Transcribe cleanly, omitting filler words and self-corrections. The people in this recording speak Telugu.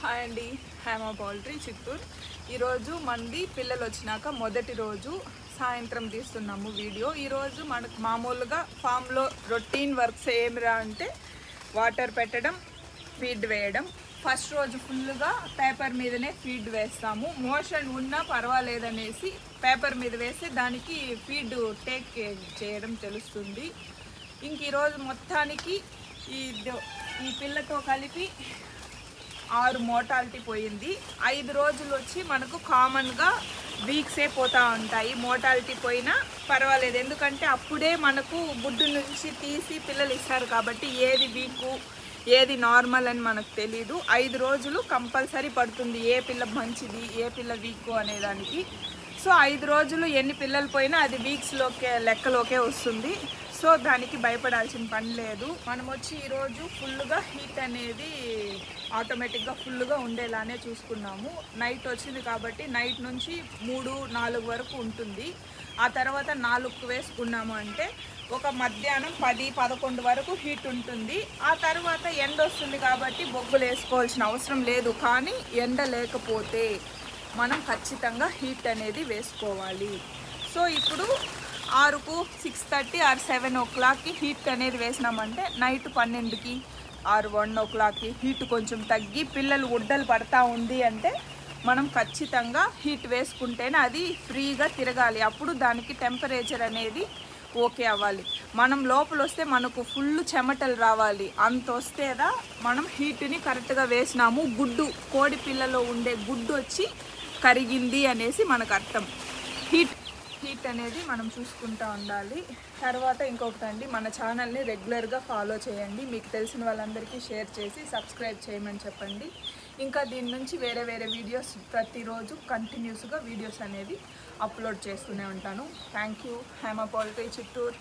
హాయ్ అండి, హేమ పౌల్ట్రీ చిత్తూరు. ఈరోజు మంది పిల్లలు వచ్చినాక మొదటి రోజు సాయంత్రం తీస్తున్నాము వీడియో. ఈరోజు మనకు మామూలుగా ఫామ్లో రొటీన్ వర్క్స్ ఏమిరా అంటే వాటర్ పెట్టడం, ఫీడ్ వేయడం. ఫస్ట్ రోజు ఫుల్గా పేపర్ మీదనే ఫీడ్ వేస్తాము. మోషన్ ఉన్నా పర్వాలేదనేసి పేపర్ మీద వేస్తే దానికి ఫీడ్ టేక్ చేయడం తెలుస్తుంది. ఇంక ఈరోజు మొత్తానికి ఈ పిల్లతో కలిపి 6 మోర్టాలిటీ పోయింది. 5 రోజులు వచ్చి మనకు కామన్గా వీక్సే పోతూ ఉంటాయి. మోర్టాలిటీ పోయినా పర్వాలేదు, ఎందుకంటే అప్పుడే మనకు గుడ్డు నుంచి తీసి పిల్లలు ఇస్తారు కాబట్టి ఏది వీకు ఏది నార్మల్ అని మనకు తెలీదు. 5 రోజులు కంపల్సరీ పడుతుంది ఏ పిల్ల మంచిది ఏ పిల్ల వీకు అనేదానికి. సో 5 రోజులు ఎన్ని పిల్లలు పోయినా అది లెక్కలోకే వస్తుంది. సో దానికి భయపడాల్సిన పని లేదు. మనం వచ్చి ఈరోజు ఫుల్గా హీట్ అనేది ఆటోమేటిక్గా ఫుల్గా ఉండేలానే చూసుకున్నాము. నైట్ వచ్చింది కాబట్టి నైట్ నుంచి 3-4 వరకు ఉంటుంది. ఆ తర్వాత 4కు వేసుకున్నాము అంటే ఒక మధ్యాహ్నం 10-11 వరకు హీట్ ఉంటుంది. ఆ తర్వాత ఎండ వస్తుంది కాబట్టి బొగ్గులు వేసుకోవాల్సిన అవసరం లేదు. కానీ ఎండ లేకపోతే మనం ఖచ్చితంగా హీట్ అనేది వేసుకోవాలి. సో ఇప్పుడు 6కు 6:30 ఆర్ 7 o'clockకి హీట్ అనేది వేసినామంటే నైట్ 12కి ఆర్ 1 o'clockకి హీట్ కొంచెం తగ్గి పిల్లలు ఉడ్డలు పడతా ఉంది అంటే మనం ఖచ్చితంగా హీట్ వేసుకుంటేనే అది ఫ్రీగా తిరగాలి. అప్పుడు దానికి టెంపరేచర్ అనేది ఓకే అవ్వాలి. మనం లోపల వస్తే మనకు ఫుల్ చెమటలు రావాలి. అంత వస్తేదా మనం హీట్ని కరెక్ట్గా వేసినాము, గుడ్డు కోడి పిల్లలో ఉండే గుడ్డు వచ్చి కరిగింది అనేసి మనకు అర్థం. హీట్ అనేది మనం చూసుకుంటూ ఉండాలి. తర్వాత ఇంకొకటి అండి, మన ఛానల్ని రెగ్యులర్గా ఫాలో చేయండి. మీకు తెలిసిన వాళ్ళందరికీ షేర్ చేసి సబ్స్క్రైబ్ చేయమని చెప్పండి. ఇంకా దీని నుంచి వేరే వీడియోస్ ప్రతిరోజు కంటిన్యూస్గా వీడియోస్ అనేది అప్లోడ్ చేస్తూనే ఉంటాను. Thank you. Hema poultry Chittoor.